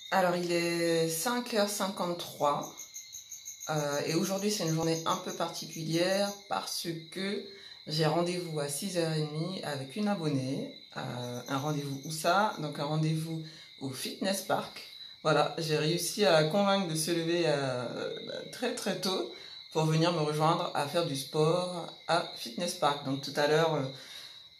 Alors, il est 5h53 et aujourd'hui, c'est une journée un peu particulière parce que j'ai rendez-vous à 6h30 avec une abonnée. Un rendez-vous où ça? Donc, un rendez-vous au Fitness Park. Voilà, j'ai réussi à la convaincre de se lever très très tôt pour venir me rejoindre à faire du sport à Fitness Park. Donc, tout à l'heure,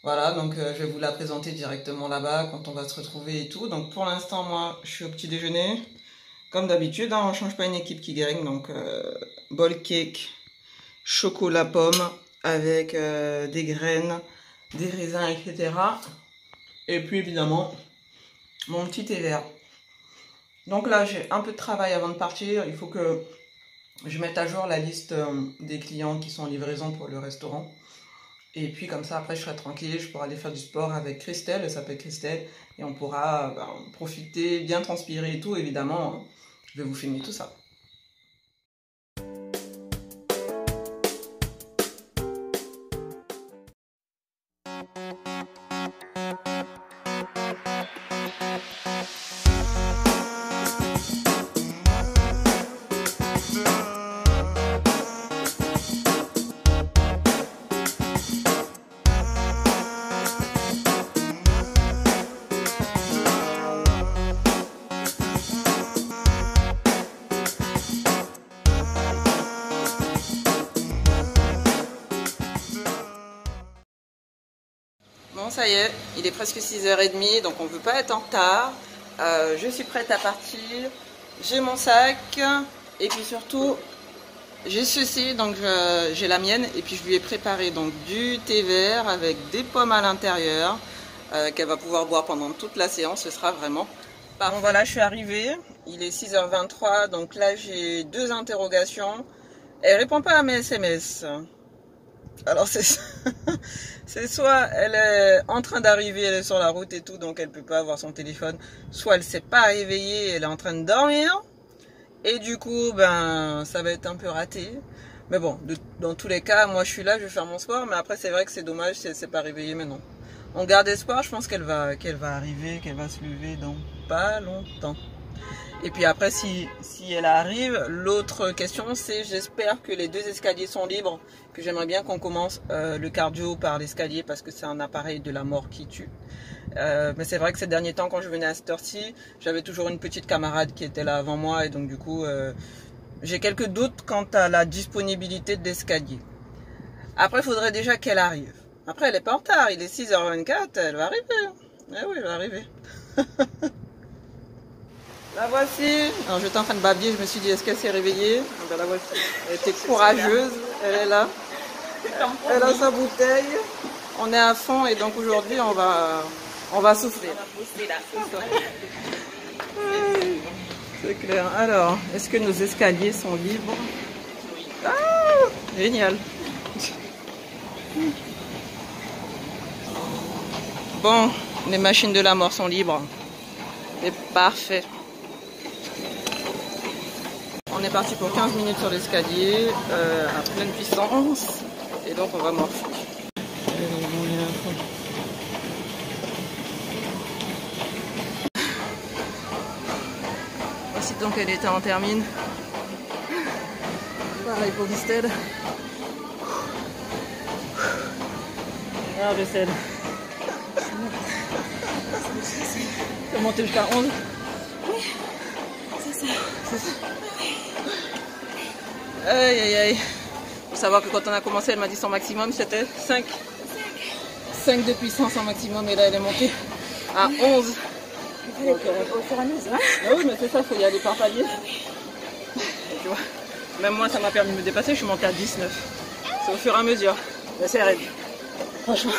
voilà, donc je vais vous la présenter directement là-bas quand on va se retrouver et tout. Donc, pour l'instant, moi, je suis au petit déjeuner. Comme d'habitude, hein, on ne change pas une équipe qui gagne. Donc, bol cake, chocolat pomme avec des graines, des raisins, etc. Et puis, évidemment, mon petit thé vert. Donc là, j'ai un peu de travail avant de partir. Il faut que je mette à jour la liste des clients qui sont en livraison pour le restaurant. Et puis, comme ça, après, je serai tranquille. Je pourrai aller faire du sport avec Christelle. Elle s'appelle Christelle. Et on pourra profiter, bien transpirer et tout. Évidemment, je vais vous filmer tout ça. Bon, ça y est, il est presque 6h30, donc on ne veut pas être en retard. Je suis prête à partir. J'ai mon sac. Et puis surtout, j'ai ceci, donc j'ai la mienne. Et puis je lui ai préparé donc du thé vert avec des pommes à l'intérieur qu'elle va pouvoir boire pendant toute la séance. Ce sera vraiment parfait. Bon, voilà, je suis arrivée. Il est 6h23, donc là j'ai 2 interrogations. Elle répond pas à mes SMS. Alors c'est soit elle est en train d'arriver, elle est sur la route et tout, donc elle peut pas avoir son téléphone, soit elle s'est pas réveillée, elle est en train de dormir, et du coup ben ça va être un peu raté. Mais bon, dans tous les cas, moi je suis là, je vais faire mon sport, mais après c'est vrai que c'est dommage si elle s'est pas réveillée maintenant. On garde espoir, je pense qu'elle va arriver, qu'elle va se lever dans pas longtemps. Et puis après, si elle arrive, l'autre question c'est, j'espère que les 2 escaliers sont libres, que j'aimerais bien qu'on commence le cardio par l'escalier parce que c'est un appareil de la mort qui tue. Mais c'est vrai que ces derniers temps, quand je venais à cette heure-ci, j'avais toujours une petite camarade qui était là avant moi et donc du coup, j'ai quelques doutes quant à la disponibilité de l'escalier. Après, il faudrait déjà qu'elle arrive. Après, elle est pas en retard, il est 6h24, elle va arriver. Eh oui, elle va arriver. La voici. Alors j'étais en train de babiller, je me suis dit est-ce qu'elle s'est réveillée? Ben, la voici. Elle était courageuse, elle est là. Elle a sa bouteille. On est à fond et donc aujourd'hui on va souffrir. C'est clair. Alors, est-ce que nos escaliers sont libres? Ah, génial. Bon, les machines de la mort sont libres. C'est parfait. On est parti pour 15 minutes sur l'escalier à pleine puissance et donc on va morfler. Aussitôt qu'elle était en termine. Pareil pour Christelle. Alors je cède. C'est monté jusqu'à 11. Oui, c'est ça. Aïe aïe aïe. Faut savoir que quand on a commencé, elle m'a dit son maximum c'était 5. 5 de puissance en maximum et là elle est montée à 11. Il fallait au fur et à mesure. Ah oui, mais c'est ça, il faut y aller par palier. Tu vois, même moi ça m'a permis de me dépasser, je suis montée à 19. C'est au fur et à mesure. Mais c'est raide. Franchement.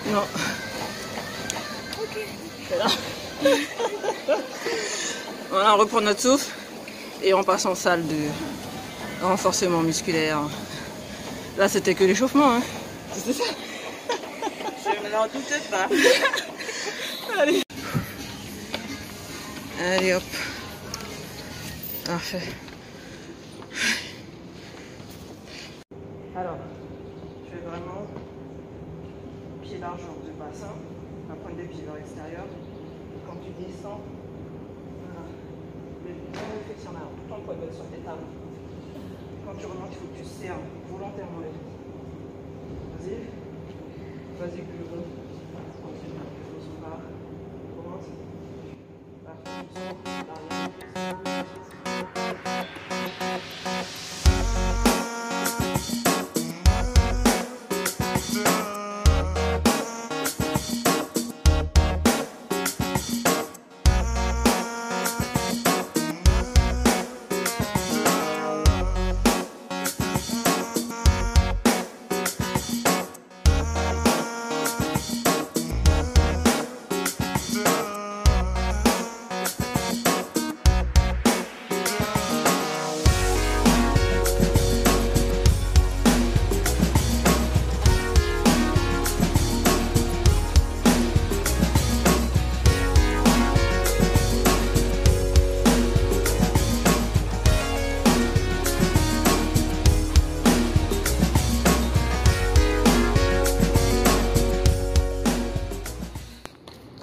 Non. Ok. C'est là. Voilà, on reprend notre souffle et on passe en salle de renforcement musculaire. Là c'était que l'échauffement, hein. C'est ça. Je n'en doute pas. Allez. Allez hop. Parfait. Alors, je vais vraiment pied large hors du bassin, on va prendre des pieds vers l'extérieur. Quand tu descends, flexionnes, tout le temps le poids doit être sur tes talons. Quand tu remontes, il faut que tu serres volontairement les dos. Vas-y. Vas-y, plus haut. Continue. Plus haut, là. Commence. Parfait. Tu sors.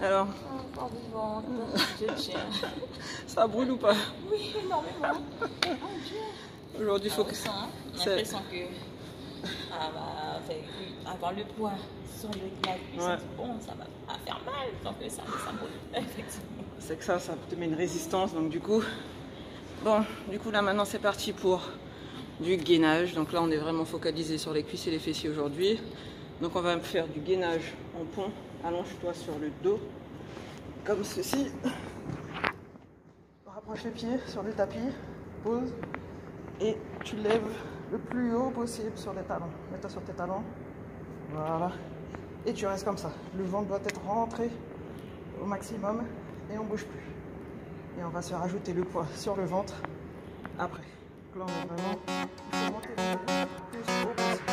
Alors, Encore du ventre, je tiens. ça brûle ou pas? Oui, énormément. Oh Dieu. Aujourd'hui, il faut que... On a l'impression que avoir le poids sur la puissance, bon, ça va faire mal, donc ça brûle, effectivement. C'est que ça te met une résistance, donc du coup... Bon, du coup là maintenant c'est parti pour du gainage. Donc là on est vraiment focalisé sur les cuisses et les fessiers aujourd'hui. Donc on va faire du gainage en pont. Allonge-toi sur le dos, comme ceci. Rapproche les pieds sur le tapis, pose. Et tu lèves le plus haut possible sur les talons. Mets-toi sur tes talons. Voilà. Et tu restes comme ça. Le ventre doit être rentré au maximum et on ne bouge plus. Et on va se rajouter le poids sur le ventre après. Donc là on est vraiment... Il faut monter le plus haut possible.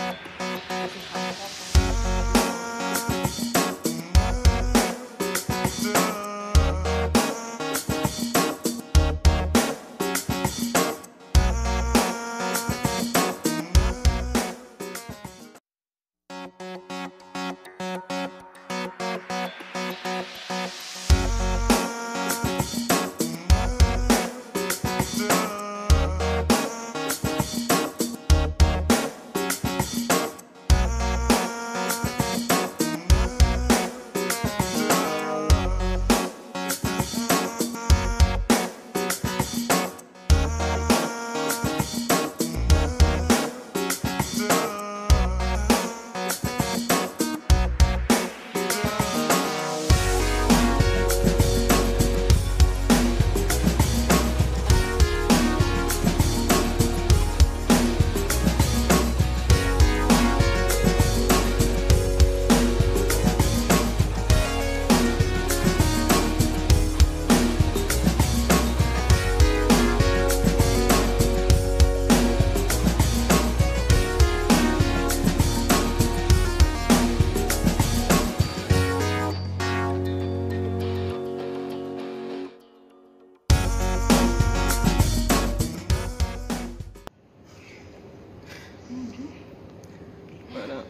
Voilà.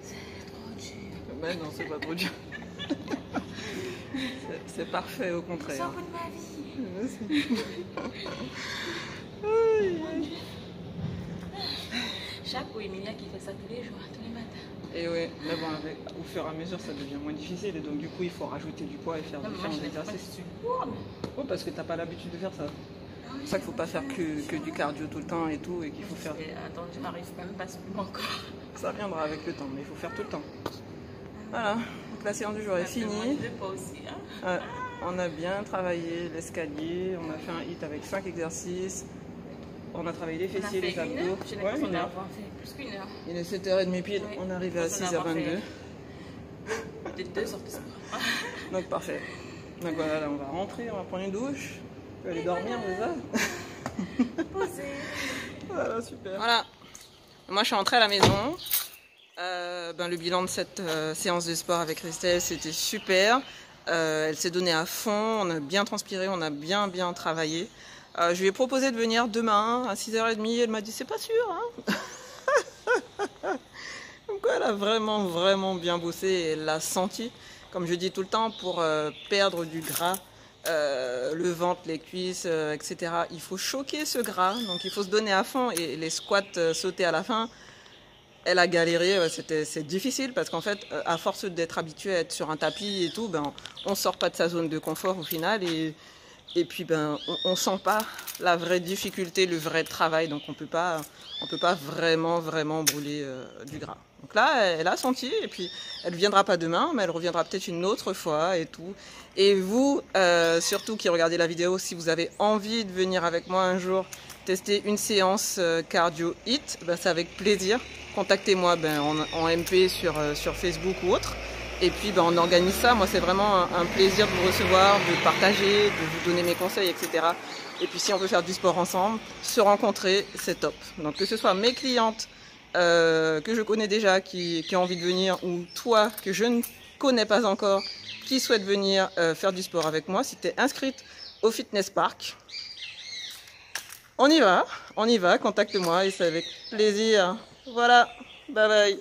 C'est trop dur. Mais non, c'est pas trop dur. C'est parfait au contraire. C'est au bout de ma vie. Merci. Chaque fois, Emilia qui fait ça tous les jours, tous les matins. Et ouais, mais bon, au fur et à mesure, ça devient moins difficile. Et donc, du coup, il faut rajouter du poids et faire différents exercices. Oh, parce que t'as pas l'habitude de faire ça. C'est pour ça qu'il ne faut pas faire que du cardio tout le temps et tout. Et qu'il faut faire. Attends, je n'arrive même pas à ce moment encore. Ça viendra avec le temps, mais il faut faire tout le temps. Voilà, donc la séance du jour est finie. Hein. On a bien travaillé l'escalier, on a fait un hit avec 5 exercices. On a travaillé les fessiers, les abdos. J'ai l'impression d'avoir fait plus qu'une heure. Il est 7h30 pile, Oui. on est arrivé à 6h22. Peut-être 2 sortes de sport. Donc parfait. Donc voilà, là on va rentrer, on va prendre une douche. Tu vas aller dormir, c'est ça? Posé. Voilà, super. Voilà, moi je suis rentrée à la maison. Le bilan de cette séance de sport avec Christelle, c'était super. Elle s'est donnée à fond, on a bien transpiré, on a bien travaillé. Je lui ai proposé de venir demain à 6h30, elle m'a dit c'est pas sûr. Hein. Donc elle a vraiment bien bossé et elle l'a senti. Comme je dis tout le temps, pour perdre du gras, le ventre, les cuisses, etc. Il faut choquer ce gras, donc il faut se donner à fond et les squats sautés à la fin. Elle a galéré, c'est difficile parce qu'en fait, à force d'être habitué à être sur un tapis et tout, ben, on sort pas de sa zone de confort au final et puis ben, on sent pas la vraie difficulté, le vrai travail, donc on peut pas vraiment brûler du gras. Donc là, elle a senti et puis elle viendra pas demain, mais elle reviendra peut-être une autre fois et tout. Et vous, surtout qui regardez la vidéo, si vous avez envie de venir avec moi un jour tester une séance cardio HIIT, ben, c'est avec plaisir. Contactez-moi en MP sur Facebook ou autre. Et puis ben, on organise ça. Moi, c'est vraiment un plaisir de vous recevoir, de partager, de vous donner mes conseils, etc. Et puis si on veut faire du sport ensemble, se rencontrer, c'est top. Donc que ce soit mes clientes que je connais déjà, qui ont envie de venir, ou toi que je ne connais pas encore, qui souhaite venir faire du sport avec moi, si tu es inscrite au Fitness Park, on y va, contacte-moi et c'est avec plaisir. Voilà, bye bye.